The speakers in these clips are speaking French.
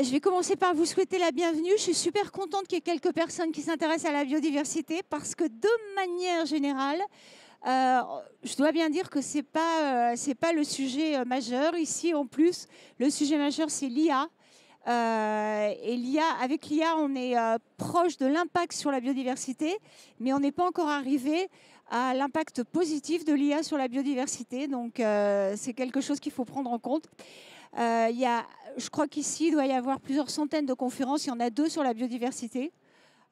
je vais commencer par vous souhaiter la bienvenue. Je suis super contente qu'il y ait quelques personnes qui s'intéressent à la biodiversité parce que de manière générale, je dois bien dire que c'est pas le sujet majeur. Ici, en plus, le sujet majeur, c'est l'IA. Et avec l'IA, on est proche de l'impact sur la biodiversité, mais on n'est pas encore arrivé à l'impact positif de l'IA sur la biodiversité. Donc, c'est quelque chose qu'il faut prendre en compte. Je crois qu'ici, il doit y avoir plusieurs centaines de conférences. Il y en a 2 sur la biodiversité.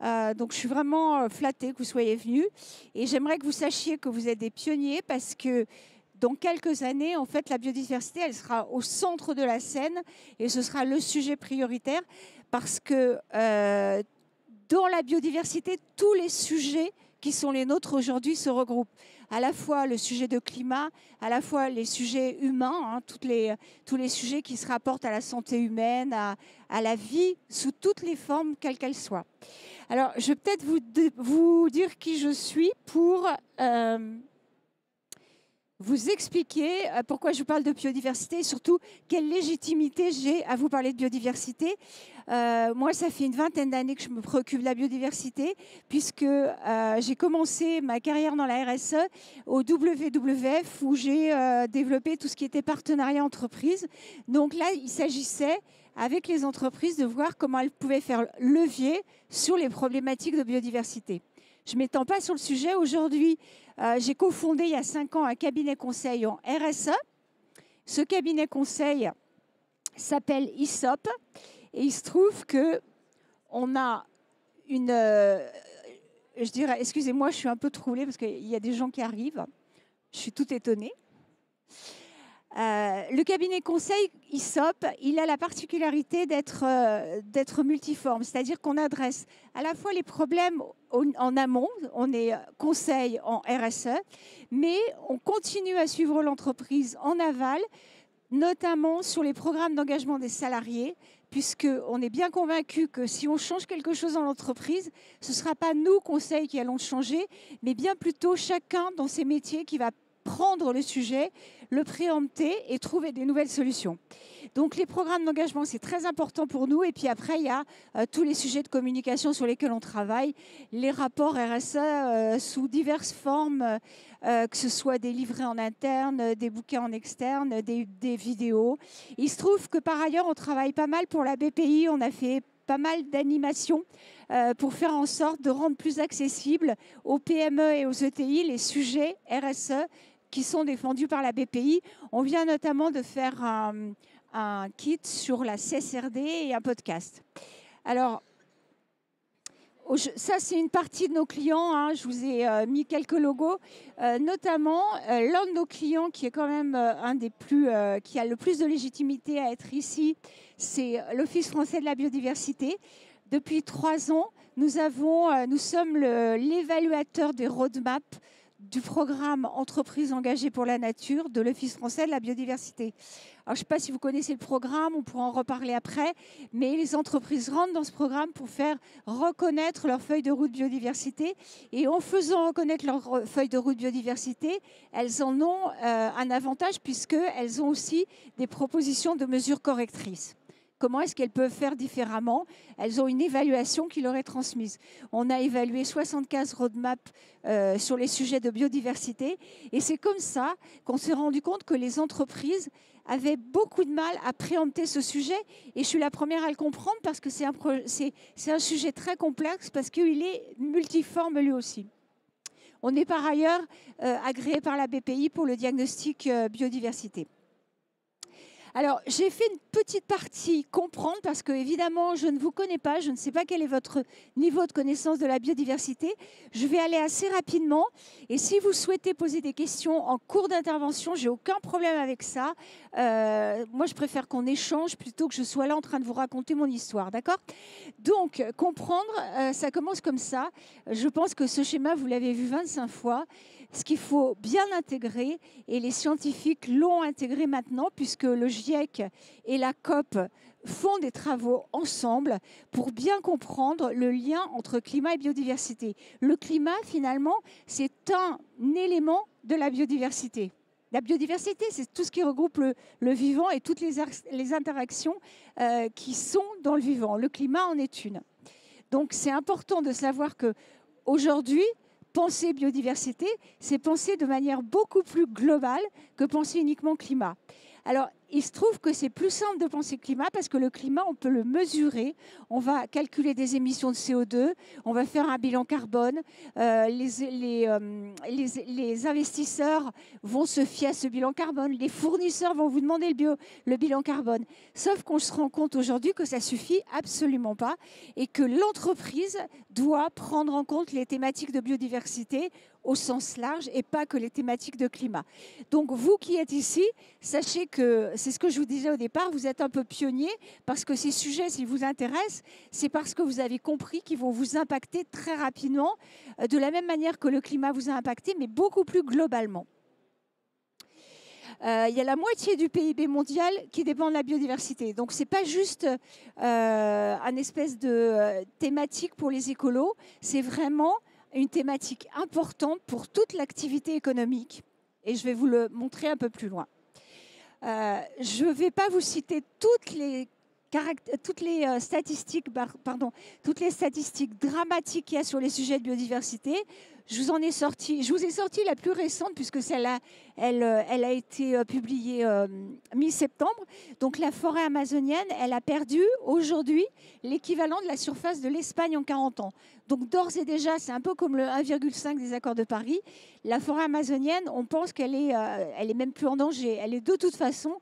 Donc, je suis vraiment flattée que vous soyez venus. Et j'aimerais que vous sachiez que vous êtes des pionniers parce que dans quelques années, en fait, la biodiversité, elle sera au centre de la scène et ce sera le sujet prioritaire parce que dans la biodiversité, tous les sujets qui sont les nôtres aujourd'hui se regroupent. À la fois le sujet de climat, à la fois les sujets humains, tous les sujets qui se rapportent à la santé humaine, à la vie, sous toutes les formes, quelles qu'elles soient. Alors, je vais peut-être vous dire qui je suis pour vous expliquer pourquoi je vous parle de biodiversité et surtout quelle légitimité j'ai à vous parler de biodiversité. Moi, ça fait une vingtaine d'années que je me préoccupe de la biodiversité puisque j'ai commencé ma carrière dans la RSE au WWF où j'ai développé tout ce qui était partenariat entreprise. Donc là, il s'agissait avec les entreprises de voir comment elles pouvaient faire levier sur les problématiques de biodiversité. Je ne m'étends pas sur le sujet. Aujourd'hui, j'ai cofondé il y a 5 ans un cabinet conseil en RSE. Ce cabinet conseil s'appelle ISOP. Et il se trouve qu'on a une... je dirais, excusez-moi, je suis un peu troublée parce qu'il y a des gens qui arrivent. Je suis toute étonnée. Le cabinet conseil ISOP, il a la particularité d'être multiforme, c'est-à-dire qu'on adresse à la fois les problèmes en amont, on est conseil en RSE, mais on continue à suivre l'entreprise en aval, notamment sur les programmes d'engagement des salariés, puisqu'on est bien convaincu que si on change quelque chose dans l'entreprise, ce ne sera pas nous, conseils, qui allons le changer, mais bien plutôt chacun dans ses métiers qui va prendre le sujet, le préempter et trouver des nouvelles solutions. Donc les programmes d'engagement, c'est très important pour nous. Et puis après, il y a tous les sujets de communication sur lesquels on travaille, les rapports RSE sous diverses formes, que ce soit des livrets en interne, des bouquins en externe, des vidéos. Il se trouve que par ailleurs, on travaille pas mal pour la BPI. On a fait pas mal d'animations pour faire en sorte de rendre plus accessibles aux PME et aux ETI les sujets RSE qui sont défendus par la BPI. On vient notamment de faire un kit sur la CSRD et un podcast. Alors, ça, c'est une partie de nos clients. Hein. Je vous ai mis quelques logos. Notamment, l'un de nos clients qui est quand même un des plus, qui a le plus de légitimité à être ici, c'est l'Office français de la biodiversité. Depuis 3 ans, nous sommes l'évaluateur des roadmaps du programme Entreprises engagées pour la nature de l'Office français de la biodiversité. Alors, je ne sais pas si vous connaissez le programme, on pourra en reparler après, mais les entreprises rentrent dans ce programme pour faire reconnaître leur feuille de route biodiversité. Et en faisant reconnaître leur feuille de route biodiversité, elles en ont un avantage puisqu'elles ont aussi des propositions de mesures correctrices. Comment est-ce qu'elles peuvent faire différemment? Elles ont une évaluation qui leur est transmise. On a évalué 75 roadmaps sur les sujets de biodiversité. Et c'est comme ça qu'on s'est rendu compte que les entreprises avaient beaucoup de mal à préempter ce sujet. Et je suis la première à le comprendre parce que c'est un sujet très complexe parce qu'il est multiforme lui aussi. On est par ailleurs agréé par la BPI pour le diagnostic biodiversité. Alors, j'ai fait une petite partie comprendre parce que, évidemment, je ne vous connais pas, je ne sais pas quel est votre niveau de connaissance de la biodiversité. Je vais aller assez rapidement et si vous souhaitez poser des questions en cours d'intervention, j'ai aucun problème avec ça. Moi, je préfère qu'on échange plutôt que je sois là en train de vous raconter mon histoire, d'accord? Donc, comprendre, ça commence comme ça. Je pense que ce schéma, vous l'avez vu 25 fois. Ce qu'il faut bien intégrer, et les scientifiques l'ont intégré maintenant, puisque le GIEC et la COP font des travaux ensemble pour bien comprendre le lien entre climat et biodiversité. Le climat, finalement, c'est un élément de la biodiversité. La biodiversité, c'est tout ce qui regroupe le vivant et toutes les interactions qui sont dans le vivant. Le climat en est une. Donc, c'est important de savoir qu'aujourd'hui, penser biodiversité, c'est penser de manière beaucoup plus globale que penser uniquement climat. Alors, il se trouve que c'est plus simple de penser climat parce que le climat, on peut le mesurer. On va calculer des émissions de CO2, on va faire un bilan carbone. Les investisseurs vont se fier à ce bilan carbone. Les fournisseurs vont vous demander le bilan carbone. Sauf qu'on se rend compte aujourd'hui que ça suffit absolument pas et que l'entreprise doit prendre en compte les thématiques de biodiversité au sens large et pas que les thématiques de climat. Donc vous qui êtes ici, sachez que, c'est ce que je vous disais au départ, vous êtes un peu pionnier parce que ces sujets, s'ils vous intéressent, c'est parce que vous avez compris qu'ils vont vous impacter très rapidement, de la même manière que le climat vous a impacté, mais beaucoup plus globalement. Il y a la moitié du PIB mondial qui dépend de la biodiversité. Donc, ce n'est pas juste un espèce de thématique pour les écolos, c'est vraiment une thématique importante pour toute l'activité économique. Et je vais vous le montrer un peu plus loin. Je ne vais pas vous citer toutes les statistiques dramatiques qu'il y a sur les sujets de biodiversité. Je vous ai sorti la plus récente puisque celle-là, elle a été publiée mi-septembre. Donc la forêt amazonienne, elle a perdu aujourd'hui l'équivalent de la surface de l'Espagne en 40 ans. Donc d'ores et déjà, c'est un peu comme le 1,5 des accords de Paris. La forêt amazonienne, on pense qu'elle est même plus en danger. Elle est de toute façon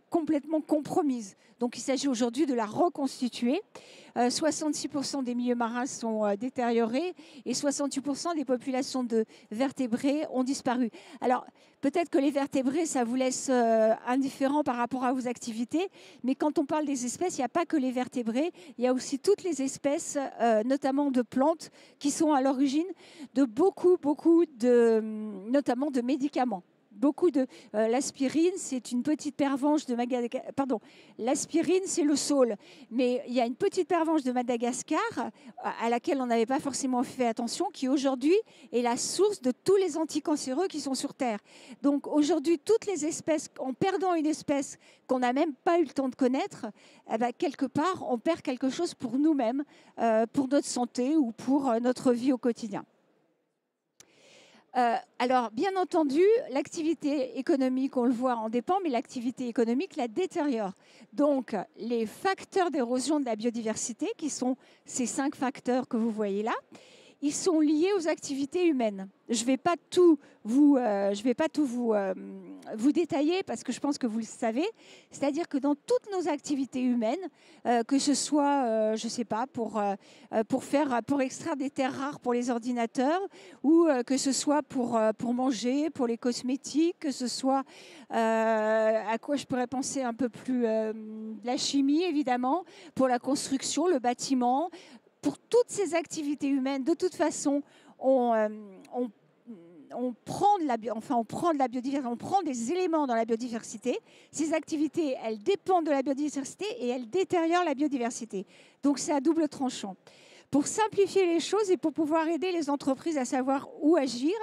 complètement compromise. Donc il s'agit aujourd'hui de la reconstituer. 66% des milieux marins sont détériorés et 68% des populations de vertébrés ont disparu. Alors, peut-être que les vertébrés, ça vous laisse indifférent par rapport à vos activités, mais quand on parle des espèces, il n'y a pas que les vertébrés, il y a aussi toutes les espèces, notamment de plantes, qui sont à l'origine de beaucoup notamment de médicaments. L'aspirine, c'est une petite pervenche de Madagascar. Pardon, l'aspirine, c'est le saule. Mais il y a une petite pervenche de Madagascar à laquelle on n'avait pas forcément fait attention, qui aujourd'hui est la source de tous les anticancéreux qui sont sur Terre. Donc aujourd'hui, toutes les espèces, en perdant une espèce qu'on n'a même pas eu le temps de connaître, eh ben, quelque part, on perd quelque chose pour nous-mêmes, pour notre santé ou pour notre vie au quotidien. Alors, bien entendu, l'activité économique, on le voit, en dépend, mais l'activité économique la détériore. Donc, les facteurs d'érosion de la biodiversité, qui sont ces 5 facteurs que vous voyez là, ils sont liés aux activités humaines. Je ne vais pas tout vous détailler parce que je pense que vous le savez. C'est-à-dire que dans toutes nos activités humaines, que ce soit, je ne sais pas, pour extraire des terres rares pour les ordinateurs ou que ce soit pour manger, pour les cosmétiques, que ce soit à quoi je pourrais penser un peu plus, la chimie évidemment, pour la construction, le bâtiment. Pour toutes ces activités humaines, de toute façon, on prend de la biodiversité, on prend des éléments dans la biodiversité. Ces activités, elles dépendent de la biodiversité et elles détériorent la biodiversité. Donc, c'est à double tranchant. Pour simplifier les choses et pour pouvoir aider les entreprises à savoir où agir,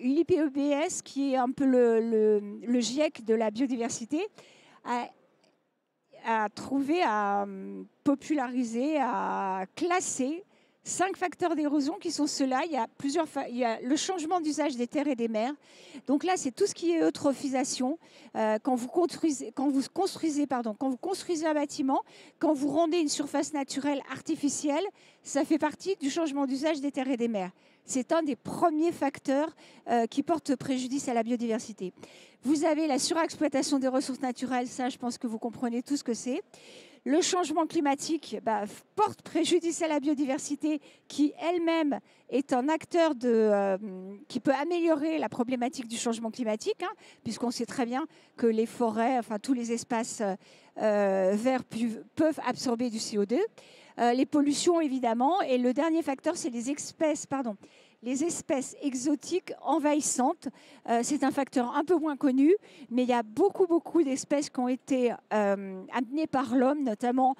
l'IPBES, qui est un peu le GIEC de la biodiversité, à trouver, à populariser, à classer 5 facteurs d'érosion qui sont ceux-là. Il y a le changement d'usage des terres et des mers. Donc là, c'est tout ce qui est eutrophisation. Quand vous construisez un bâtiment, quand vous rendez une surface naturelle artificielle, ça fait partie du changement d'usage des terres et des mers. C'est un des premiers facteurs qui porte préjudice à la biodiversité. Vous avez la surexploitation des ressources naturelles, ça je pense que vous comprenez tout ce que c'est. Le changement climatique porte préjudice à la biodiversité qui elle-même est un acteur qui peut améliorer la problématique du changement climatique, puisqu'on sait très bien que les forêts, enfin tous les espaces verts peuvent absorber du CO2. Les pollutions évidemment, et le dernier facteur c'est les les espèces exotiques envahissantes. C'est un facteur un peu moins connu, mais il y a beaucoup, beaucoup d'espèces qui ont été amenées par l'homme, notamment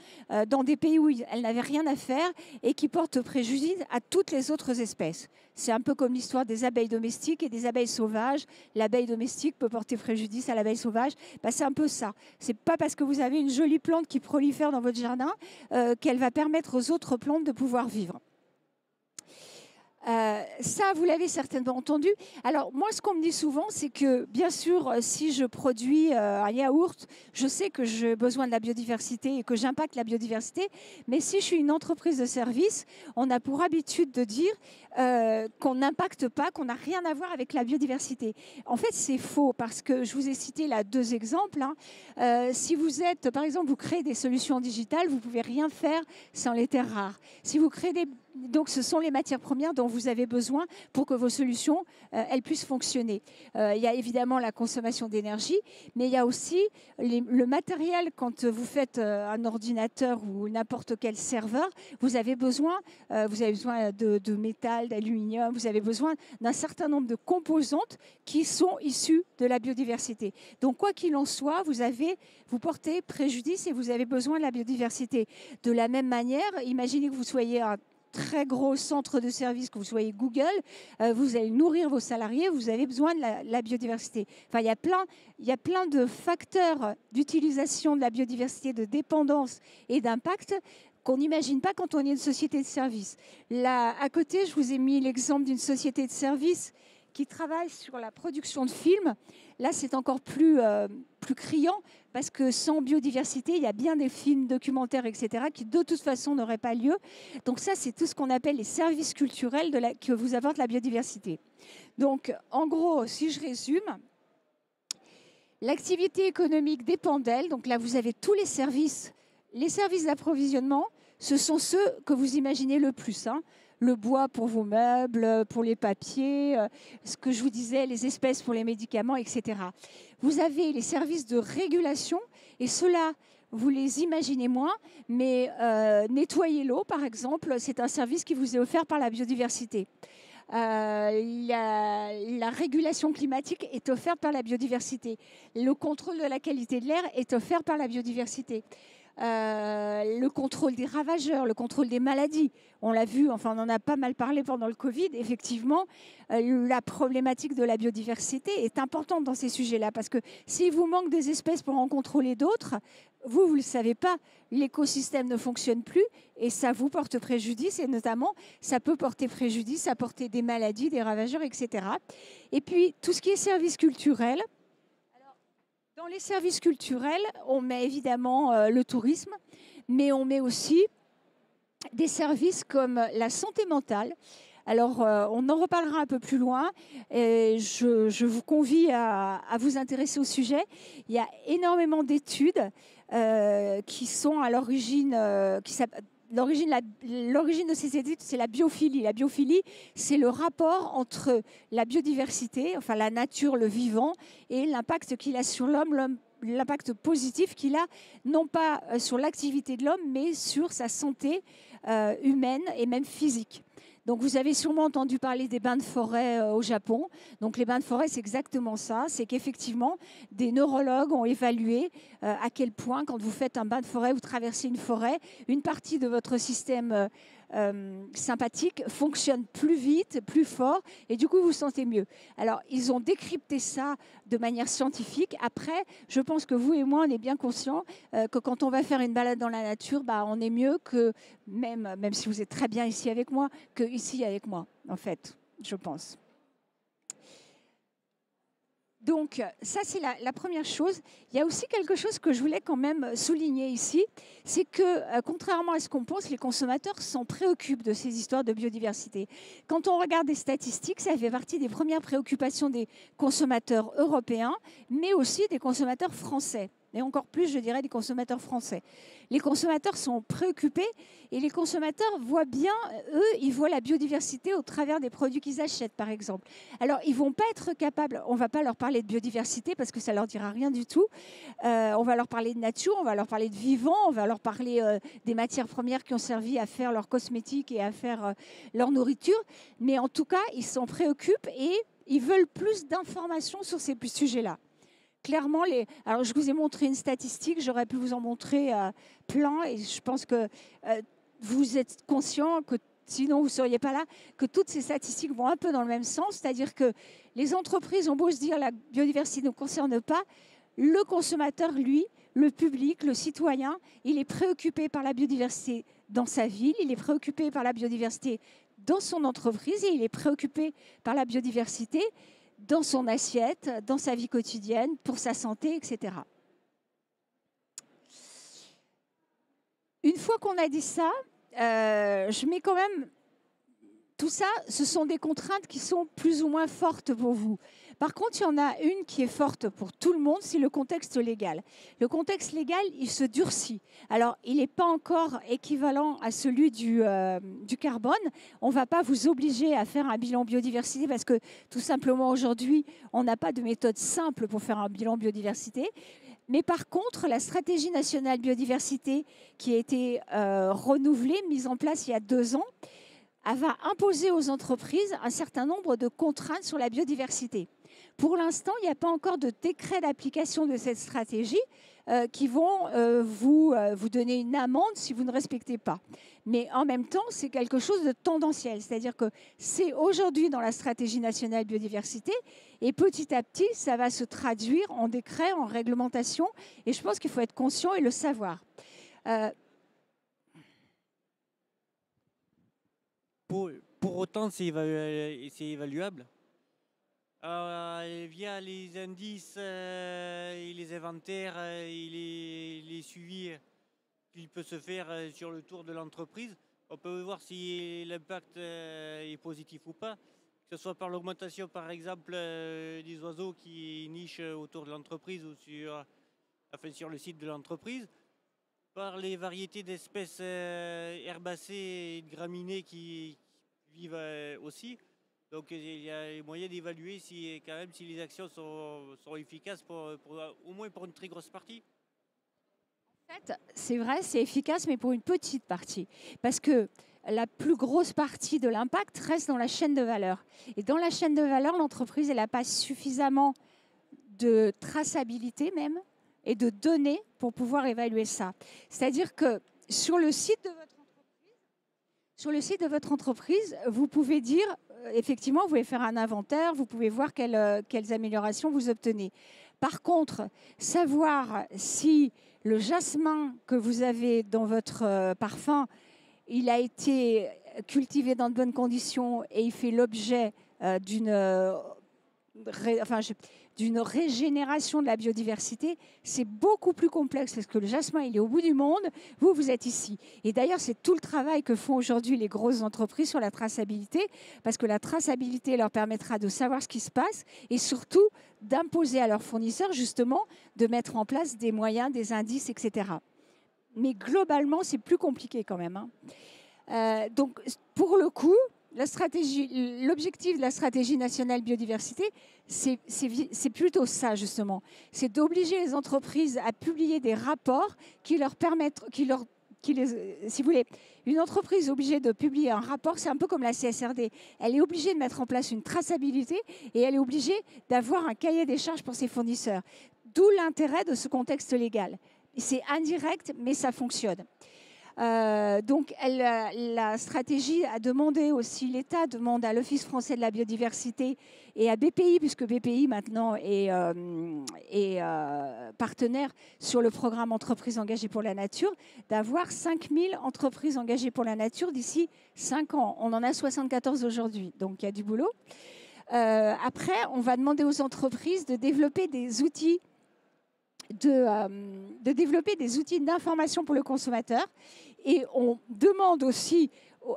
dans des pays où elles n'avaient rien à faire et qui portent préjudice à toutes les autres espèces. C'est un peu comme l'histoire des abeilles domestiques et des abeilles sauvages. L'abeille domestique peut porter préjudice à l'abeille sauvage. C'est un peu ça. C'est pas parce que vous avez une jolie plante qui prolifère dans votre jardin qu'elle va permettre aux autres plantes de pouvoir vivre. Ça, vous l'avez certainement entendu. Alors, moi, ce qu'on me dit souvent, c'est que, bien sûr, si je produis un yaourt, je sais que j'ai besoin de la biodiversité et que j'impacte la biodiversité. Mais si je suis une entreprise de service, on a pour habitude de dire qu'on n'impacte pas, qu'on n'a rien à voir avec la biodiversité. En fait, c'est faux parce que je vous ai cité là 2 exemples. Si vous êtes, par exemple, vous créez des solutions digitales, vous ne pouvez rien faire sans les terres rares. Si vous créez donc, ce sont les matières premières dont vous avez besoin pour que vos solutions elles puissent fonctionner. Il y a évidemment la consommation d'énergie, mais il y a aussi le matériel. Quand vous faites un ordinateur ou n'importe quel serveur, vous avez besoin de métal, d'aluminium, vous avez besoin d'un certain nombre de composantes qui sont issues de la biodiversité. Donc, quoi qu'il en soit, vous portez préjudice et vous avez besoin de la biodiversité. De la même manière, imaginez que vous soyez un très gros centre de service, que vous soyez Google, vous allez nourrir vos salariés, vous avez besoin de la biodiversité. Enfin, il y a plein de facteurs d'utilisation de la biodiversité, de dépendance et d'impact qu'on n'imagine pas quand on est une société de service. Là, à côté, je vous ai mis l'exemple d'une société de service qui travaille sur la production de films. Là, c'est encore plus criant parce que sans biodiversité, il y a bien des films, documentaires, etc., qui de toute façon n'auraient pas lieu. Donc ça, c'est tout ce qu'on appelle les services culturels que vous apporte la biodiversité. Donc, en gros, si je résume, l'activité économique dépend d'elle. Donc là, vous avez tous les services. Les services d'approvisionnement, ce sont ceux que vous imaginez le plus. Le bois pour vos meubles, pour les papiers, ce que je vous disais, les espèces pour les médicaments, etc. Vous avez les services de régulation, et ceux-là, vous les imaginez moins, mais nettoyer l'eau, par exemple, c'est un service qui vous est offert par la biodiversité. La régulation climatique est offerte par la biodiversité. Le contrôle de la qualité de l'air est offert par la biodiversité. Le contrôle des ravageurs, le contrôle des maladies. On l'a vu, enfin on en a pas mal parlé pendant le Covid. Effectivement, la problématique de la biodiversité est importante dans ces sujets-là parce que s'il vous manque des espèces pour en contrôler d'autres, vous ne le savez pas, l'écosystème ne fonctionne plus et ça vous porte préjudice et notamment, ça peut porter préjudice, ça porter des maladies, des ravageurs, etc. Et puis, tout ce qui est services culturels. Dans les services culturels, on met évidemment le tourisme, mais on met aussi des services comme la santé mentale. Alors, on en reparlera un peu plus loin. Et je vous convie à vous intéresser au sujet. Il y a énormément d'études qui sont à l'origine, l'origine de ces études, c'est la biophilie. La biophilie, c'est le rapport entre la biodiversité, enfin la nature, le vivant, et l'impact qu'il a sur l'homme, l'impact positif qu'il a, non pas sur l'activité de l'homme, mais sur sa santé humaine et même physique. Donc, vous avez sûrement entendu parler des bains de forêt au Japon. Donc, les bains de forêt, c'est exactement ça. C'est qu'effectivement, des neurologues ont évalué à quel point, quand vous faites un bain de forêt, vous traversez une forêt, une partie de votre système sympathique fonctionne plus vite, plus fort, et du coup, vous vous sentez mieux. Alors, ils ont décrypté ça de manière scientifique. Après, je pense que vous et moi, on est bien conscients que quand on va faire une balade dans la nature, on est mieux que, même si vous êtes très bien ici avec moi, que ici avec moi, en fait, je pense. Donc, ça, c'est la première chose. Il y a aussi quelque chose que je voulais quand même souligner ici, c'est que, contrairement à ce qu'on pense, les consommateurs s'en préoccupent de ces histoires de biodiversité. Quand on regarde des statistiques, ça fait partie des premières préoccupations des consommateurs européens, mais aussi des consommateurs français. et encore plus, je dirais, des consommateurs français. Les consommateurs sont préoccupés et les consommateurs voient bien, eux, ils voient la biodiversité au travers des produits qu'ils achètent, par exemple. Alors, ils ne vont pas être capables, on ne va pas leur parler de biodiversité parce que ça ne leur dira rien du tout. On va leur parler de nature, on va leur parler de vivant, on va leur parler des matières premières qui ont servi à faire leurs cosmétiques et à faire leur nourriture. Mais en tout cas, ils s'en préoccupent et ils veulent plus d'informations sur ces sujets-là. Clairement, alors je vous ai montré une statistique, j'aurais pu vous en montrer plein, et je pense que vous êtes conscient que sinon vous ne seriez pas là, que toutes ces statistiques vont un peu dans le même sens, c'est-à-dire que les entreprises ont beau se dire la biodiversité ne nous concerne pas, le consommateur, lui, le public, le citoyen, il est préoccupé par la biodiversité dans sa ville, il est préoccupé par la biodiversité dans son entreprise et il est préoccupé par la biodiversité dans son assiette, dans sa vie quotidienne, pour sa santé, etc. Une fois qu'on a dit ça, je mets quand même... Tout ça, ce sont des contraintes qui sont plus ou moins fortes pour vous. Par contre, il y en a une qui est forte pour tout le monde, c'est le contexte légal. Le contexte légal, il se durcit. Alors, il n'est pas encore équivalent à celui du carbone. On ne va pas vous obliger à faire un bilan biodiversité parce que tout simplement aujourd'hui, on n'a pas de méthode simple pour faire un bilan biodiversité. Mais par contre, la stratégie nationale biodiversité qui a été renouvelée, mise en place il y a 2 ans, elle va imposer aux entreprises un certain nombre de contraintes sur la biodiversité. Pour l'instant, il n'y a pas encore de décret d'application de cette stratégie qui vont vous donner une amende si vous ne respectez pas. Mais en même temps, c'est quelque chose de tendanciel. C'est-à-dire que c'est aujourd'hui dans la stratégie nationale biodiversité et petit à petit, ça va se traduire en décret, en réglementation. Et je pense qu'il faut être conscient et le savoir. Pour autant, c'est évaluable. Via les indices et les inventaires et les suivis qu'il peut se faire sur le tour de l'entreprise, on peut voir si l'impact est positif ou pas, que ce soit par l'augmentation par exemple des oiseaux qui nichent autour de l'entreprise ou sur le site de l'entreprise, par les variétés d'espèces herbacées et de graminées qui vivent aussi. Donc il y a moyen d'évaluer si les actions sont efficaces au moins pour une très grosse partie. En fait, c'est vrai, c'est efficace, mais pour une petite partie. Parce que la plus grosse partie de l'impact reste dans la chaîne de valeur. Et dans la chaîne de valeur, l'entreprise, elle n'a pas suffisamment de traçabilité même et de données pour pouvoir évaluer ça. C'est-à-dire que sur le site de votre entreprise, vous pouvez dire, effectivement, vous pouvez faire un inventaire, vous pouvez voir quelles améliorations vous obtenez. Par contre, savoir si le jasmin que vous avez dans votre parfum, il a été cultivé dans de bonnes conditions et il fait l'objet d'une régénération de la biodiversité, c'est beaucoup plus complexe parce que le jasmin, il est au bout du monde, vous êtes ici. Et d'ailleurs, c'est tout le travail que font aujourd'hui les grosses entreprises sur la traçabilité, parce que la traçabilité leur permettra de savoir ce qui se passe et surtout d'imposer à leurs fournisseurs, justement, de mettre en place des moyens, des indices, etc. Mais globalement, c'est plus compliqué quand même. Donc, pour le coup, l'objectif de la stratégie nationale biodiversité, c'est plutôt ça justement. C'est d'obliger les entreprises à publier des rapports qui leur permettent, si vous voulez, une entreprise obligée de publier un rapport, c'est un peu comme la CSRD. Elle est obligée de mettre en place une traçabilité et elle est obligée d'avoir un cahier des charges pour ses fournisseurs. D'où l'intérêt de ce contexte légal. C'est indirect, mais ça fonctionne. Donc, la stratégie a demandé aussi, l'État demande à l'Office français de la biodiversité et à BPI, puisque BPI maintenant est partenaire sur le programme Entreprises engagées pour la nature, d'avoir 5000 entreprises engagées pour la nature d'ici 5 ans. On en a 74 aujourd'hui, donc il y a du boulot. Après, on va demander aux entreprises de développer des outils de développer des outils d'information pour le consommateur. Et on demande aussi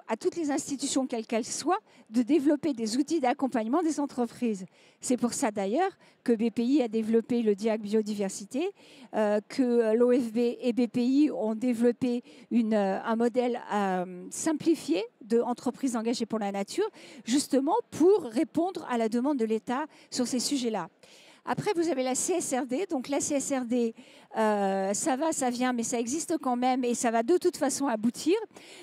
à toutes les institutions, quelles qu'elles soient, de développer des outils d'accompagnement des entreprises. C'est pour ça d'ailleurs que BPI a développé le DIAC Biodiversité, que l'OFB et BPI ont développé un modèle simplifié d'entreprises engagées pour la nature, justement pour répondre à la demande de l'État sur ces sujets-là. Après, vous avez la CSRD. Donc la CSRD, ça va, ça vient, mais ça existe quand même et ça va de toute façon aboutir.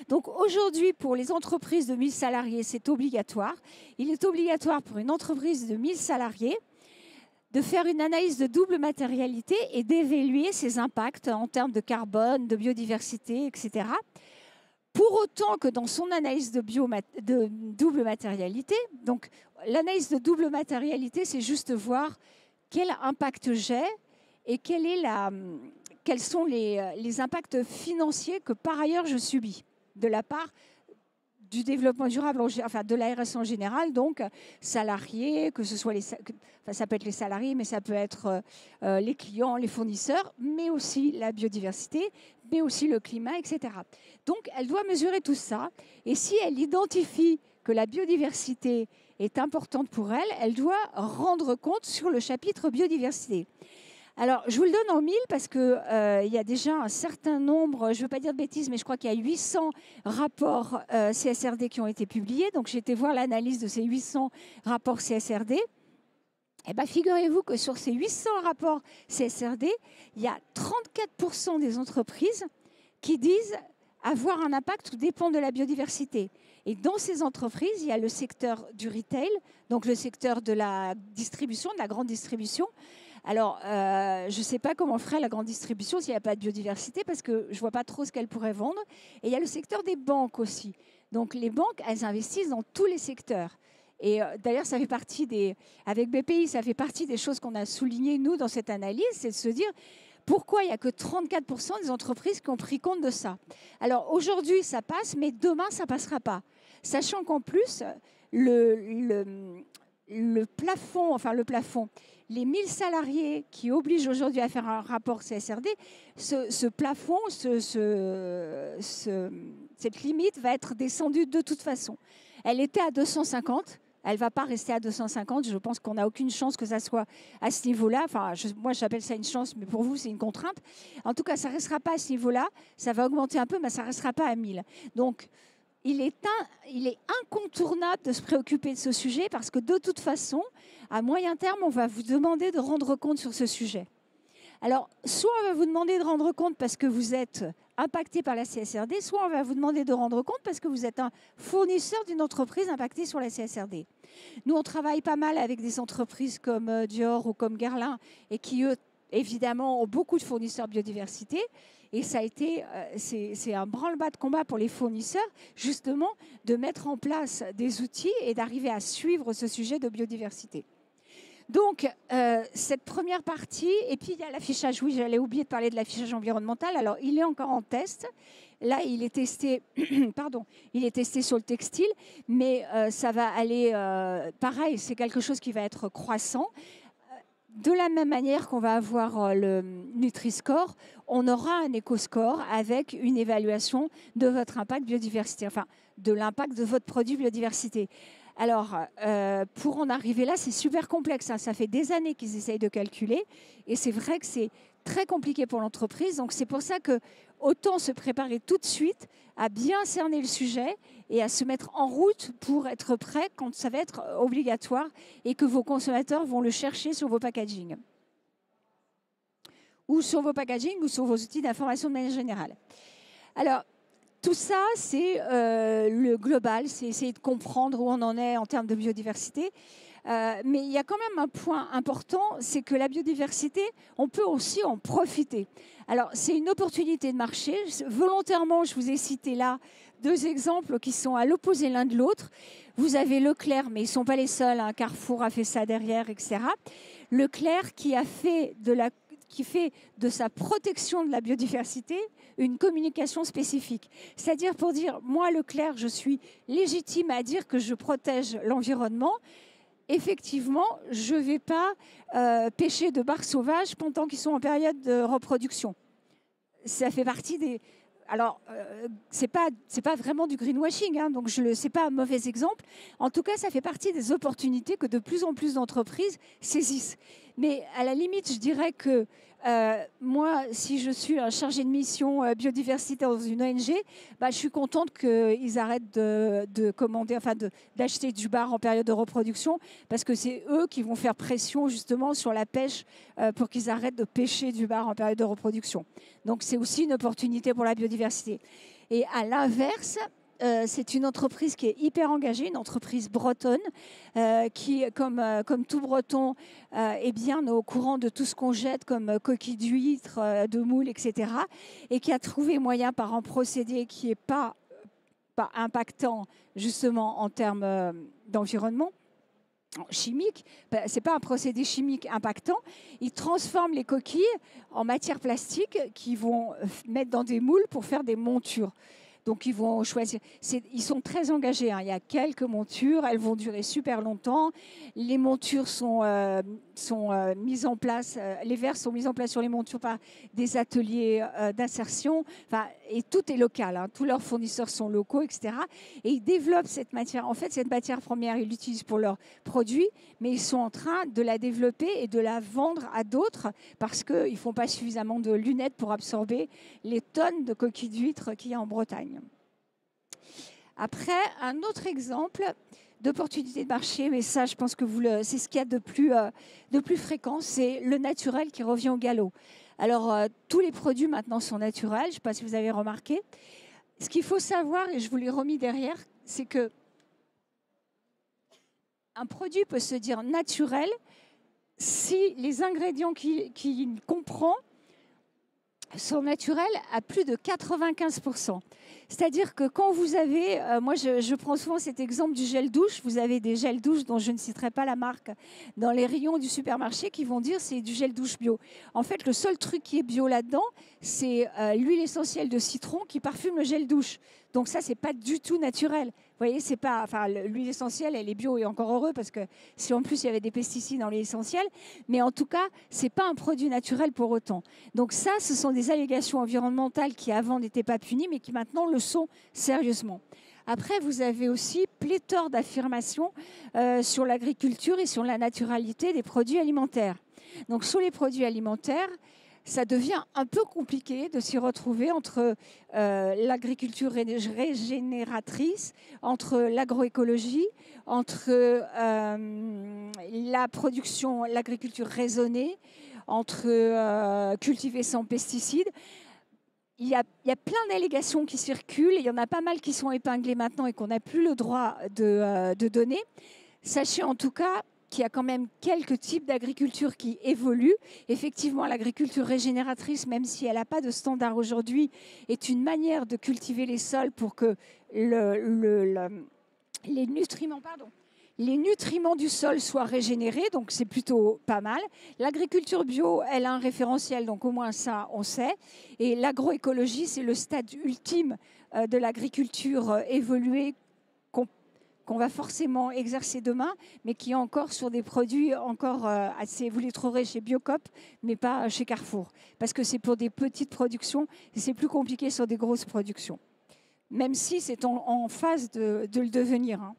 Donc aujourd'hui, pour les entreprises de 1000 salariés, c'est obligatoire. Il est obligatoire pour une entreprise de 1000 salariés de faire une analyse de double matérialité et d'évaluer ses impacts en termes de carbone, de biodiversité, etc. Pour autant que dans son analyse de double matérialité, donc l'analyse de double matérialité, c'est juste voir quel impact j'ai et quels sont les impacts financiers que par ailleurs je subis de la part du développement durable, enfin de la RSE en général, donc salariés, que ce soit ça peut être les salariés, mais ça peut être les clients, les fournisseurs, mais aussi la biodiversité, mais aussi le climat, etc. Donc elle doit mesurer tout ça, et si elle identifie que la biodiversité est importante pour elle, elle doit rendre compte sur le chapitre biodiversité. Alors, je vous le donne en 1000 parce qu'il y a déjà un certain nombre, je ne veux pas dire de bêtises, mais je crois qu'il y a 800 rapports CSRD qui ont été publiés. Donc, j'ai été voir l'analyse de ces 800 rapports CSRD. Eh bien, figurez-vous que sur ces 800 rapports CSRD, il y a 34% des entreprises qui disent avoir un impact ou dépendre de la biodiversité. Et dans ces entreprises, il y a le secteur du retail, donc le secteur de la distribution, de la grande distribution. Alors, je ne sais pas comment ferait la grande distribution s'il n'y a pas de biodiversité, parce que je ne vois pas trop ce qu'elle pourrait vendre. Et il y a le secteur des banques aussi. Donc, les banques, elles investissent dans tous les secteurs. Et d'ailleurs, ça fait partie avec BPI, ça fait partie des choses qu'on a soulignées, nous, dans cette analyse, c'est de se dire pourquoi il n'y a que 34% des entreprises qui ont pris compte de ça. Alors, aujourd'hui, ça passe, mais demain, ça ne passera pas. Sachant qu'en plus, le plafond, les 1000 salariés qui obligent aujourd'hui à faire un rapport CSRD, ce plafond, cette limite va être descendue de toute façon. Elle était à 250, elle ne va pas rester à 250. Je pense qu'on n'a aucune chance que ça soit à ce niveau-là. Enfin, moi, j'appelle ça une chance, mais pour vous, c'est une contrainte. En tout cas, ça ne restera pas à ce niveau-là. Ça va augmenter un peu, mais ça ne restera pas à 1000. Donc, il est incontournable de se préoccuper de ce sujet parce que de toute façon, à moyen terme, on va vous demander de rendre compte sur ce sujet. Alors, soit on va vous demander de rendre compte parce que vous êtes impacté par la CSRD, soit on va vous demander de rendre compte parce que vous êtes un fournisseur d'une entreprise impactée sur la CSRD. Nous, on travaille pas mal avec des entreprises comme Dior ou comme Guerlain et qui, eux, évidemment, ont beaucoup de fournisseurs biodiversité. Et ça a été, c'est un branle-bas de combat pour les fournisseurs, justement, de mettre en place des outils et d'arriver à suivre ce sujet de biodiversité. Donc, cette première partie, et puis il y a l'affichage, oui, j'allais oublier de parler de l'affichage environnemental. Alors, il est encore en test. Là, il est testé, il est testé sur le textile, mais ça va aller, pareil, c'est quelque chose qui va être croissant. De la même manière qu'on va avoir le Nutri-Score, on aura un éco-score avec une évaluation de votre impact biodiversité, enfin de l'impact de votre produit biodiversité. Alors, pour en arriver là, c'est super complexe. Hein. Ça fait des années qu'ils essayent de calculer et c'est vrai que c'est très compliqué pour l'entreprise. Donc, c'est pour ça que autant se préparer tout de suite à bien cerner le sujet et à se mettre en route pour être prêt quand ça va être obligatoire et que vos consommateurs vont le chercher sur vos packaging. Ou sur vos packaging ou sur vos outils d'information de manière générale. Alors, tout ça, c'est le global, c'est essayer de comprendre où on en est en termes de biodiversité. Mais il y a quand même un point important, c'est que la biodiversité, on peut aussi en profiter. Alors, c'est une opportunité de marché. Volontairement, je vous ai cité là 2 exemples qui sont à l'opposé l'un de l'autre. Vous avez Leclerc, mais ils ne sont pas les seuls. Hein. Carrefour a fait ça derrière, etc. Leclerc qui fait de sa protection de la biodiversité une communication spécifique. C'est-à-dire pour dire, moi, Leclerc, je suis légitime à dire que je protège l'environnement. effectivement, je ne vais pas pêcher de bar sauvages pendant qu'ils sont en période de reproduction. Ça fait partie des... Alors, c'est pas vraiment du greenwashing, hein, donc ce n'est pas un mauvais exemple. En tout cas, ça fait partie des opportunités que de plus en plus d'entreprises saisissent. Mais à la limite, je dirais que moi, si je suis un chargé de mission biodiversité dans une ONG, bah, je suis contente qu'ils arrêtent d'acheter du bar en période de reproduction, parce que c'est eux qui vont faire pression justement sur la pêche pour qu'ils arrêtent de pêcher du bar en période de reproduction. Donc c'est aussi une opportunité pour la biodiversité. Et à l'inverse, c'est une entreprise qui est hyper engagée, une entreprise bretonne qui, comme tout breton, est bien au courant de tout ce qu'on jette comme coquilles d'huîtres, de moules, etc. Et qui a trouvé moyen par un procédé qui n'est pas impactant justement en termes d'environnement chimique, ce n'est pas un procédé chimique impactant. Ils transforment les coquilles en matière plastique qu'ils vont mettre dans des moules pour faire des montures. Donc, ils vont choisir. Ils sont très engagés, hein. Il y a quelques montures. Elles vont durer super longtemps. Les montures sont mises en place. Les verres sont mis en place sur les montures par des ateliers d'insertion. Enfin, et tout est local, hein. Tous leurs fournisseurs sont locaux, etc. Et ils développent cette matière. En fait, cette matière première, ils l'utilisent pour leurs produits, mais ils sont en train de la développer et de la vendre à d'autres parce qu'ils ne font pas suffisamment de lunettes pour absorber les tonnes de coquilles d'huîtres qu'il y a en Bretagne. Après, un autre exemple d'opportunité de marché, mais ça, je pense que c'est ce qu'il y a de plus fréquent, c'est le naturel qui revient au galop. Alors, tous les produits maintenant sont naturels, je ne sais pas si vous avez remarqué. Ce qu'il faut savoir, et je vous l'ai remis derrière, c'est que un produit peut se dire naturel si les ingrédients qu'il comprend sont naturels à plus de 95%. C'est-à-dire que quand vous avez, moi je prends souvent cet exemple du gel douche, vous avez des gels douche dont je ne citerai pas la marque dans les rayons du supermarché qui vont dire c'est du gel douche bio. En fait, le seul truc qui est bio là-dedans, c'est l'huile essentielle de citron qui parfume le gel douche. Donc ça, c'est pas du tout naturel. Vous voyez, c'est pas, enfin, l'huile essentielle, elle est bio et encore heureux parce que si en plus il y avait des pesticides dans l'huile essentielle, mais en tout cas, c'est pas un produit naturel pour autant. Donc ça, ce sont des allégations environnementales qui avant n'étaient pas punies, mais qui maintenant le sont sérieusement. Après, vous avez aussi pléthore d'affirmations sur l'agriculture et sur la naturalité des produits alimentaires. Donc sur les produits alimentaires, ça devient un peu compliqué de s'y retrouver entre l'agriculture régénératrice, entre l'agroécologie, entre la production, l'agriculture raisonnée, entre cultiver sans pesticides. Il y a plein d'allégations qui circulent, il y en a pas mal qui sont épinglées maintenant et qu'on n'a plus le droit de donner. Sachez en tout cas qu'il y a quand même quelques types d'agriculture qui évoluent. Effectivement, l'agriculture régénératrice, même si elle n'a pas de standard aujourd'hui, est une manière de cultiver les sols pour que les nutriments du sol soient régénérés, donc c'est plutôt pas mal. L'agriculture bio, elle a un référentiel, donc au moins ça, on sait. Et l'agroécologie, c'est le stade ultime de l'agriculture évoluée qu'on va forcément exercer demain, mais qui est encore sur des produits encore assez... Vous les trouverez chez Biocoop, mais pas chez Carrefour, parce que c'est pour des petites productions, et c'est plus compliqué sur des grosses productions, même si c'est en phase de le devenir, hein.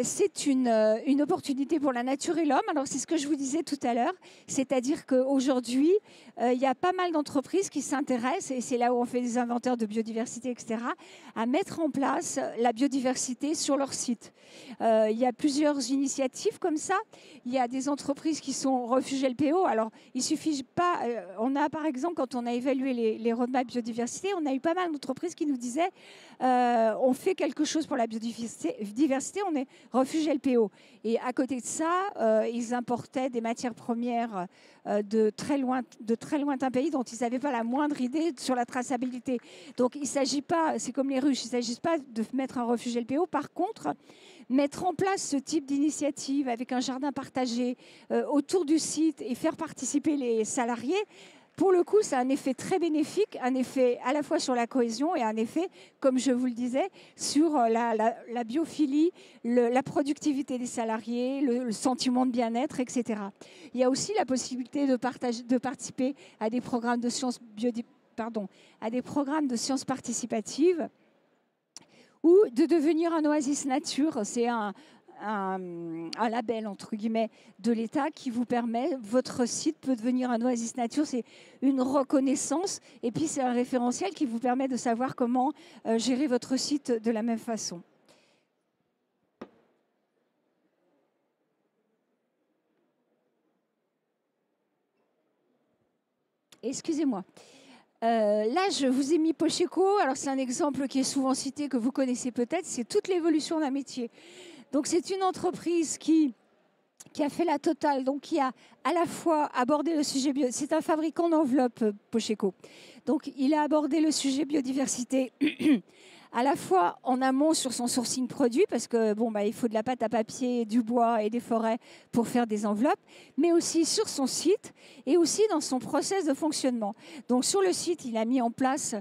C'est une opportunité pour la nature et l'homme. Alors, c'est ce que je vous disais tout à l'heure, c'est-à-dire qu'aujourd'hui, il y a pas mal d'entreprises qui s'intéressent, et c'est là où on fait des inventaires de biodiversité, etc., à mettre en place la biodiversité sur leur site. Il y a plusieurs initiatives comme ça. Il y a des entreprises qui sont refuge LPO. Alors, il suffit pas... on a, par exemple, quand on a évalué les roadmaps biodiversité, on a eu pas mal d'entreprises qui nous disaient on fait quelque chose pour la biodiversité, on est refuge LPO. Et à côté de ça, ils importaient des matières premières de très lointains pays dont ils n'avaient pas la moindre idée sur la traçabilité. Donc il ne s'agit pas, c'est comme les ruches, il ne s'agit pas de mettre un refuge LPO. Par contre, mettre en place ce type d'initiative avec un jardin partagé autour du site et faire participer les salariés, pour le coup, ça a un effet très bénéfique, un effet à la fois sur la cohésion et un effet, comme je vous le disais, sur la biophilie, la productivité des salariés, le sentiment de bien-être, etc. Il y a aussi la possibilité de participer à des programmes de sciences à des programmes de sciences participatives ou de devenir un oasis nature. C'est un label, entre guillemets, de l'État qui vous permet, votre site peut devenir un oasis nature, c'est une reconnaissance et puis c'est un référentiel qui vous permet de savoir comment gérer votre site de la même façon. Excusez-moi. Là, je vous ai mis Pocheco. Alors, c'est un exemple qui est souvent cité, que vous connaissez peut-être. C'est toute l'évolution d'un métier. Donc, c'est une entreprise qui a fait la totale, donc qui a à la fois abordé le sujet c'est un fabricant d'enveloppes, Pocheco. Donc, il a abordé le sujet biodiversité à la fois en amont sur son sourcing produit, parce que il faut de la pâte à papier, du bois et des forêts pour faire des enveloppes, mais aussi sur son site et aussi dans son process de fonctionnement. Donc sur le site, il a mis en place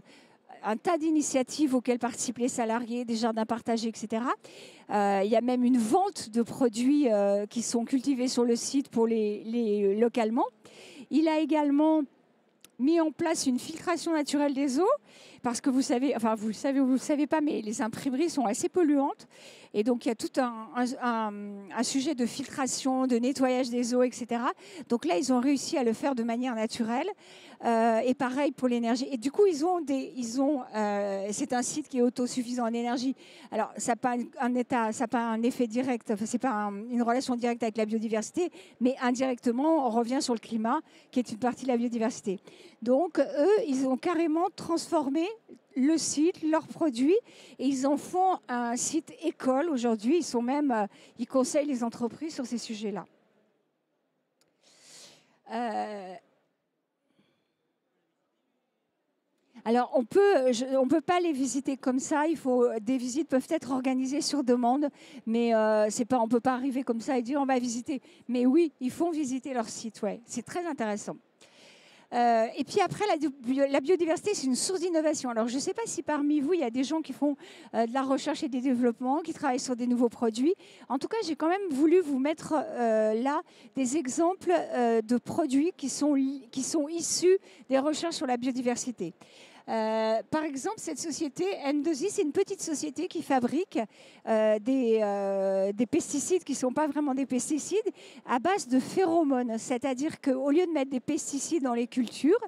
un tas d'initiatives auxquelles participent les salariés, des jardins partagés, etc. Il y a même une vente de produits qui sont cultivés sur le site pour les localement. Il a également mis en place une filtration naturelle des eaux, parce que vous le savez pas, mais les imprimeries sont assez polluantes. Et donc, il y a tout un sujet de filtration, de nettoyage des eaux, etc. Donc là, ils ont réussi à le faire de manière naturelle. Et pareil pour l'énergie. Et du coup, c'est un site qui est autosuffisant en énergie. Alors, ça n'a pas un effet direct, ce n'est pas une relation directe avec la biodiversité, mais indirectement, on revient sur le climat, qui est une partie de la biodiversité. Donc, eux, ils ont carrément transformé le site, leurs produits, et ils en font un site école aujourd'hui. Ils conseillent les entreprises sur ces sujets-là. Alors, on peut pas les visiter comme ça. Des visites peuvent être organisées sur demande, mais on peut pas arriver comme ça et dire on va visiter. Mais oui, ils font visiter leur site. Ouais, c'est très intéressant. Et puis après, la biodiversité, c'est une source d'innovation. Alors, je ne sais pas si parmi vous, il y a des gens qui font de la recherche et des développements, qui travaillent sur des nouveaux produits. En tout cas, j'ai quand même voulu vous mettre là des exemples de produits qui sont issus des recherches sur la biodiversité. Par exemple, cette société, N2I, c'est une petite société qui fabrique des pesticides qui ne sont pas vraiment des pesticides à base de phéromones. C'est-à-dire qu'au lieu de mettre des pesticides dans les cultures,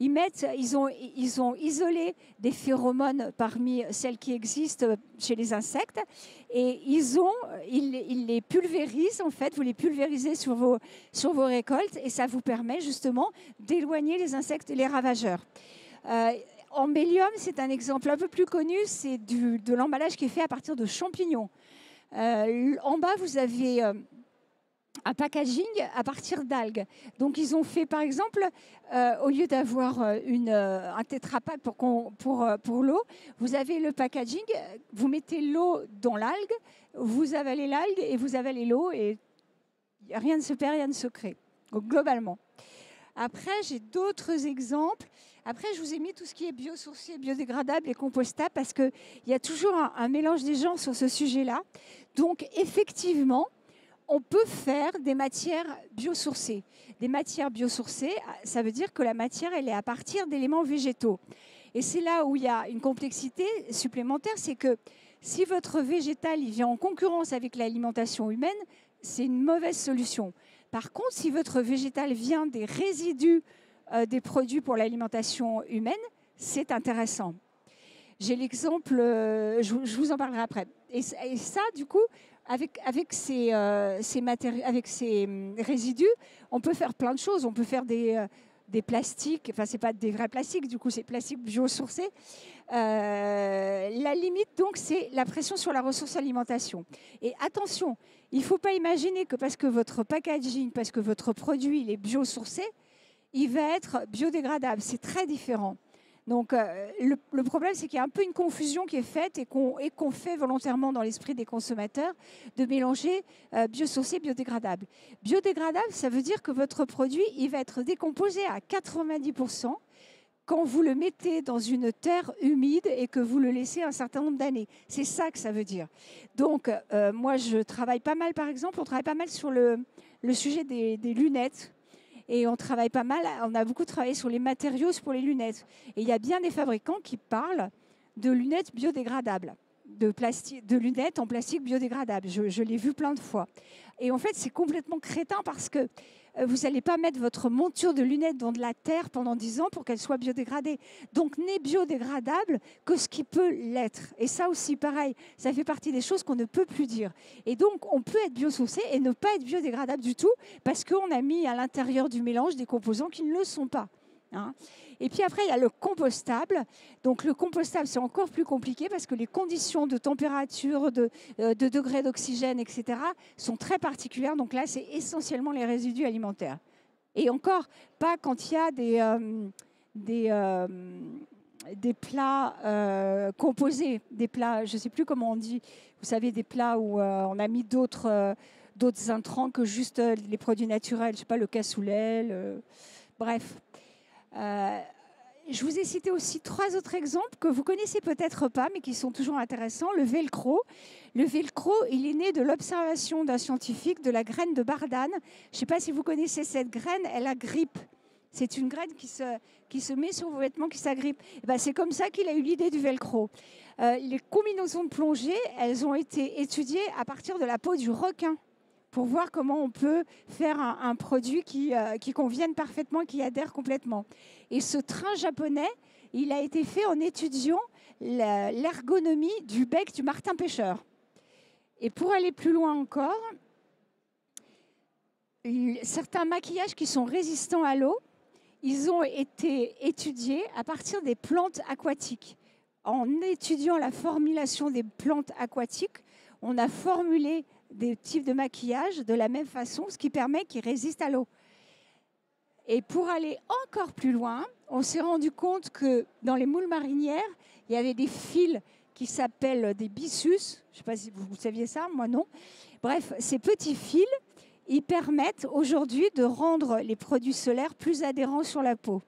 ils ont isolé des phéromones parmi celles qui existent chez les insectes et ils les pulvérisent, en fait. Vous les pulvérisez sur vos récoltes et ça vous permet justement d'éloigner les insectes et les ravageurs. Embellium, c'est un exemple un peu plus connu, c'est de l'emballage qui est fait à partir de champignons. En bas, vous avez un packaging à partir d'algues. Donc, ils ont fait, par exemple, au lieu d'avoir un tétrapack pour l'eau, vous avez le packaging, vous mettez l'eau dans l'algue, vous avalez l'algue et vous avalez l'eau et rien ne se perd, rien ne se crée. Donc, globalement. Après, j'ai d'autres exemples. Après, je vous ai mis tout ce qui est biosourcé, biodégradable et compostable parce qu'il y a toujours un mélange des genres sur ce sujet-là. Donc, effectivement, on peut faire des matières biosourcées. Des matières biosourcées, ça veut dire que la matière, elle est à partir d'éléments végétaux. Et c'est là où il y a une complexité supplémentaire, c'est que si votre végétal il vient en concurrence avec l'alimentation humaine, c'est une mauvaise solution. Par contre, si votre végétal vient des résidus des produits pour l'alimentation humaine, c'est intéressant. J'ai l'exemple, je vous en parlerai après. Et ça, du coup, avec ces résidus, on peut faire plein de choses. On peut faire des plastiques, enfin, ce n'est pas des vrais plastiques, du coup, c'est plastiques biosourcés. La limite, donc, c'est la pression sur la ressource alimentation. Et attention, il ne faut pas imaginer que parce que votre packaging, parce que votre produit il est biosourcé, il va être biodégradable. C'est très différent. Donc, le problème, c'est qu'il y a un peu une confusion qui est faite et qu'on fait volontairement dans l'esprit des consommateurs de mélanger biosourcé et biodégradable. Biodégradable, ça veut dire que votre produit, il va être décomposé à 90% quand vous le mettez dans une terre humide et que vous le laissez un certain nombre d'années. C'est ça que ça veut dire. Donc, moi, je travaille pas mal, par exemple, on travaille pas mal sur le sujet des lunettes. Et on travaille pas mal, on a beaucoup travaillé sur les matériaux pour les lunettes. Et il y a bien des fabricants qui parlent de lunettes biodégradables, de lunettes en plastique biodégradable. Je l'ai vu plein de fois. Et en fait, c'est complètement crétin parce que vous n'allez pas mettre votre monture de lunettes dans de la terre pendant 10 ans pour qu'elle soit biodégradée. Donc, n'est biodégradable que ce qui peut l'être. Et ça aussi, pareil, ça fait partie des choses qu'on ne peut plus dire. Et donc, on peut être biosourcé et ne pas être biodégradable du tout parce qu'on a mis à l'intérieur du mélange des composants qui ne le sont pas. Hein. Et puis après, il y a le compostable. Donc le compostable, c'est encore plus compliqué parce que les conditions de température, de degré d'oxygène, etc., sont très particulières. Donc là, c'est essentiellement les résidus alimentaires. Et encore, pas quand il y a des plats composés, des plats, je ne sais plus comment on dit, vous savez, des plats où on a mis d'autres intrants que juste les produits naturels, je ne sais pas, le cassoulet, bref. Je vous ai cité aussi 3 autres exemples que vous connaissez peut-être pas, mais qui sont toujours intéressants. Le velcro. Le velcro, il est né de l'observation d'un scientifique de la graine de bardane. Je ne sais pas si vous connaissez cette graine, elle a grippe. C'est une graine qui se met sur vos vêtements, qui s'agrippe. C'est comme ça qu'il a eu l'idée du velcro. Les combinaisons de plongée, elles ont été étudiées à partir de la peau du requin, pour voir comment on peut faire un produit qui convienne parfaitement et qui adhère complètement. Et ce train japonais, il a été fait en étudiant l'ergonomie du bec du martin-pêcheur. Et pour aller plus loin encore, certains maquillages qui sont résistants à l'eau, ils ont été étudiés à partir des plantes aquatiques. En étudiant la formulation des plantes aquatiques, on a formulé des types de maquillage de la même façon, ce qui permet qu'ils résistent à l'eau. Et pour aller encore plus loin, on s'est rendu compte que dans les moules marinières, il y avait des fils qui s'appellent des byssus. Je ne sais pas si vous saviez ça, moi non. Bref, ces petits fils, ils permettent aujourd'hui de rendre les produits solaires plus adhérents sur la peau.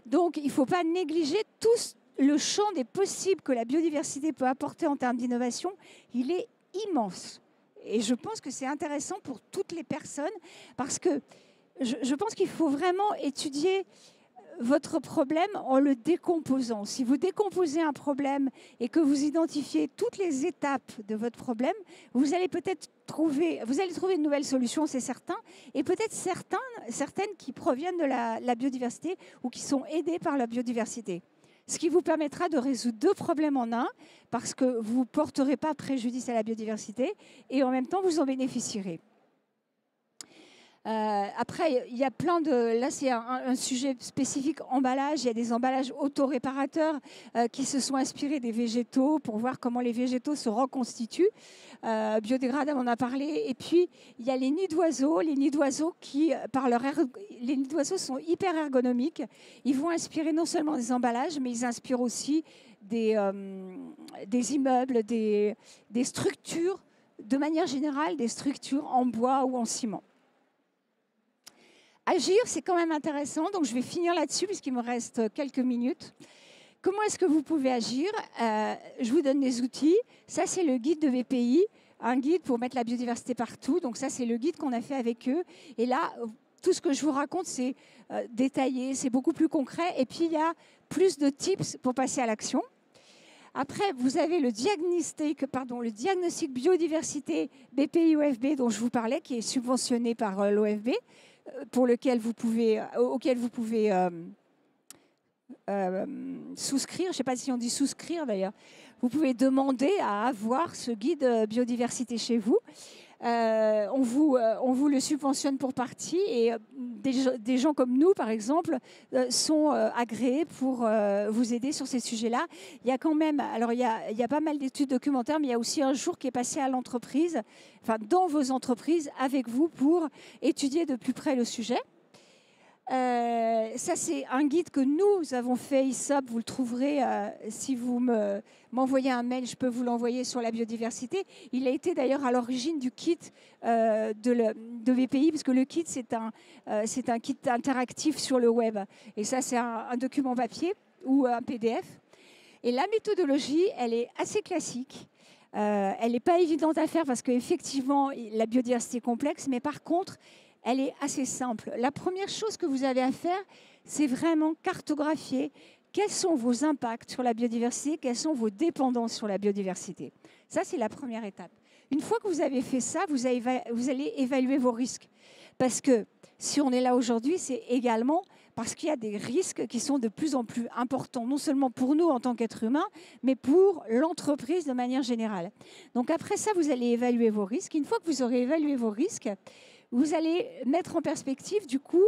Donc, il ne faut pas négliger tout le champ des possibles que la biodiversité peut apporter en termes d'innovation. Il est immense. Et je pense que c'est intéressant pour toutes les personnes parce que je pense qu'il faut vraiment étudier votre problème en le décomposant. Si vous décomposez un problème et que vous identifiez toutes les étapes de votre problème, vous allez peut-être trouver une nouvelle solution, c'est certain, et peut-être certaines qui proviennent de la biodiversité ou qui sont aidées par la biodiversité. Ce qui vous permettra de résoudre 2 problèmes en un, parce que vous ne porterez pas préjudice à la biodiversité et en même temps, vous en bénéficierez. Après, il y a plein de... Là, c'est un sujet spécifique emballage. Il y a des emballages autoréparateurs qui se sont inspirés des végétaux pour voir comment les végétaux se reconstituent. Biodégradables, on en a parlé. Et puis, il y a les nids d'oiseaux. Les nids d'oiseaux les nids d'oiseaux sont hyper ergonomiques. Ils vont inspirer non seulement des emballages, mais ils inspirent aussi des immeubles, des structures, de manière générale, des structures en bois ou en ciment. Agir, c'est quand même intéressant, donc je vais finir là-dessus puisqu'il me reste quelques minutes. Comment est-ce que vous pouvez agir ? Je vous donne des outils. Ça, c'est le guide de VPI, un guide pour mettre la biodiversité partout. Donc ça, c'est le guide qu'on a fait avec eux. Et là, tout ce que je vous raconte, c'est détaillé, c'est beaucoup plus concret. Et puis, il y a plus de tips pour passer à l'action. Après, vous avez le diagnostic biodiversité BPI-OFB dont je vous parlais, qui est subventionné par l'OFB. Auquel vous pouvez souscrire. Je ne sais pas si on dit souscrire d'ailleurs. Vous pouvez demander à avoir ce guide biodiversité chez vous. On vous le subventionne pour partie et des gens comme nous, par exemple, sont agréés pour vous aider sur ces sujets-là. Il y a quand même, alors il y a pas mal d'études documentaires, mais il y a aussi un jour qui est passé à l'entreprise, enfin dans vos entreprises, avec vous pour étudier de plus près le sujet. Ça, c'est un guide que nous avons fait, ISOP. Vous le trouverez si vous m'envoyez un mail, je peux vous l'envoyer sur la biodiversité. Il a été d'ailleurs à l'origine du kit de BPI, parce que le kit, c'est un kit interactif sur le web. Et ça, c'est un document papier ou un PDF. Et la méthodologie, elle est assez classique. Elle n'est pas évidente à faire parce qu'effectivement, la biodiversité est complexe, mais par contre, elle est assez simple. La première chose que vous avez à faire, c'est vraiment cartographier quels sont vos impacts sur la biodiversité, quelles sont vos dépendances sur la biodiversité. Ça, c'est la première étape. Une fois que vous avez fait ça, vous allez évaluer vos risques. Parce que si on est là aujourd'hui, c'est également parce qu'il y a des risques qui sont de plus en plus importants, non seulement pour nous en tant qu'êtres humains, mais pour l'entreprise de manière générale. Donc après ça, vous allez évaluer vos risques. Une fois que vous aurez évalué vos risques, vous allez mettre en perspective, du coup,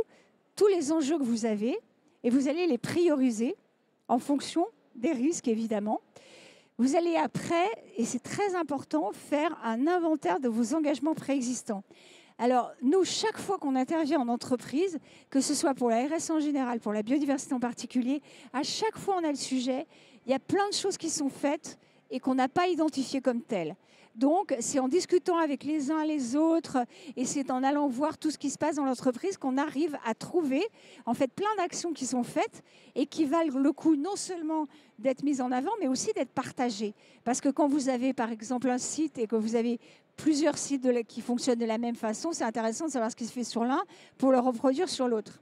tous les enjeux que vous avez et vous allez les prioriser en fonction des risques, évidemment. Vous allez après, et c'est très important, faire un inventaire de vos engagements préexistants. Alors, nous, chaque fois qu'on intervient en entreprise, que ce soit pour la RS en général, pour la biodiversité en particulier, à chaque fois on a le sujet, il y a plein de choses qui sont faites et qu'on n'a pas identifiées comme telles. Donc, c'est en discutant avec les uns les autres et c'est en allant voir tout ce qui se passe dans l'entreprise qu'on arrive à trouver en fait plein d'actions qui sont faites et qui valent le coup non seulement d'être mises en avant, mais aussi d'être partagées. Parce que quand vous avez par exemple un site et que vous avez plusieurs sites qui fonctionnent de la même façon, c'est intéressant de savoir ce qui se fait sur l'un pour le reproduire sur l'autre.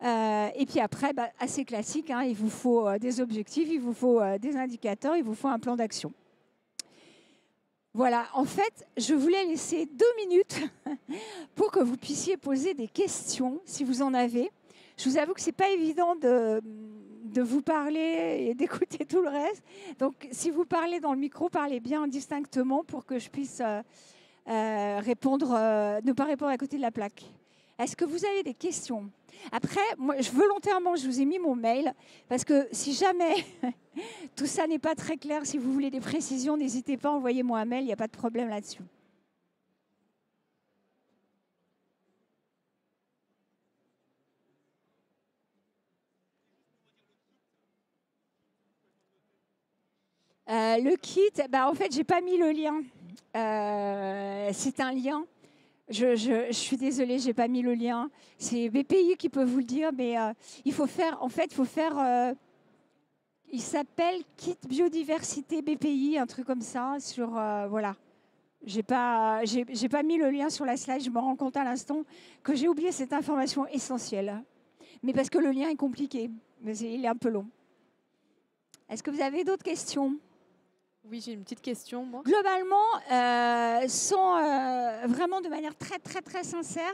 Et puis après, assez classique, hein, il vous faut des objectifs, il vous faut des indicateurs, il vous faut un plan d'action. Voilà, en fait, je voulais laisser 2 minutes pour que vous puissiez poser des questions, si vous en avez. Je vous avoue que ce n'est pas évident de vous parler et d'écouter tout le reste. Donc, si vous parlez dans le micro, parlez bien distinctement pour que je puisse ne pas répondre à côté de la plaque. Est-ce que vous avez des questions ? Après, moi, volontairement, je vous ai mis mon mail parce que si jamais tout ça n'est pas très clair, si vous voulez des précisions, n'hésitez pas, envoyez-moi un mail, il n'y a pas de problème là-dessus. Le kit, en fait, je n'ai pas mis le lien. C'est un lien. Je suis désolée, je n'ai pas mis le lien. C'est BPI qui peut vous le dire, mais il faut faire, il s'appelle Kit Biodiversité BPI, un truc comme ça, sur, voilà. J'ai pas mis le lien sur la slide, je me rends compte à l'instant que j'ai oublié cette information essentielle. Mais parce que le lien est compliqué, mais il est un peu long. Est-ce que vous avez d'autres questions ? Oui, j'ai une petite question, moi. Globalement, vraiment de manière très, très, très sincère,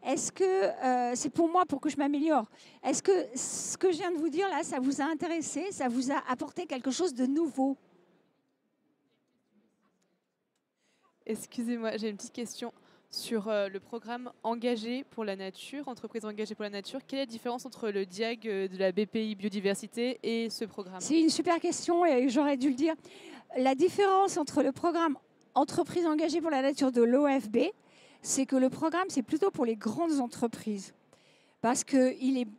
est-ce que, c'est pour moi, pour que je m'améliore, est-ce que ce que je viens de vous dire là, ça vous a intéressé, ça vous a apporté quelque chose de nouveau ? Excusez-moi, j'ai une petite question sur le programme Engagé pour la nature, entreprise engagée pour la nature. Quelle est la différence entre le DIAG de la BPI Biodiversité et ce programme ? C'est une super question et j'aurais dû le dire. La différence entre le programme Entreprise engagée pour la nature de l'OFB, c'est que le programme, c'est plutôt pour les grandes entreprises. Parce que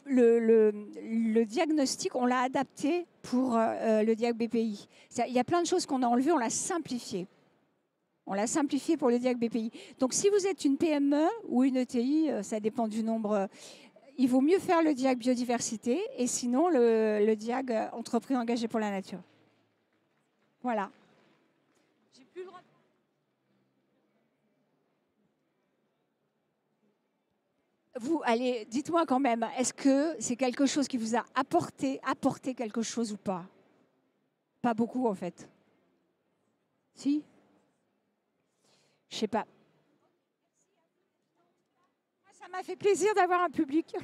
le diagnostic, on l'a adapté pour le DIAG BPI. Il y a plein de choses qu'on a enlevées, on l'a simplifié. On l'a simplifié pour le DIAG BPI. Donc, si vous êtes une PME ou une ETI, ça dépend du nombre, il vaut mieux faire le DIAG biodiversité et sinon le DIAG entreprise engagée pour la nature. Voilà. J'ai plus le droit. Vous, allez, dites-moi quand même, est-ce que c'est quelque chose qui vous a apporté quelque chose ou pas ? Pas beaucoup, en fait. Si ? Je sais pas. Ça m'a fait plaisir d'avoir un public.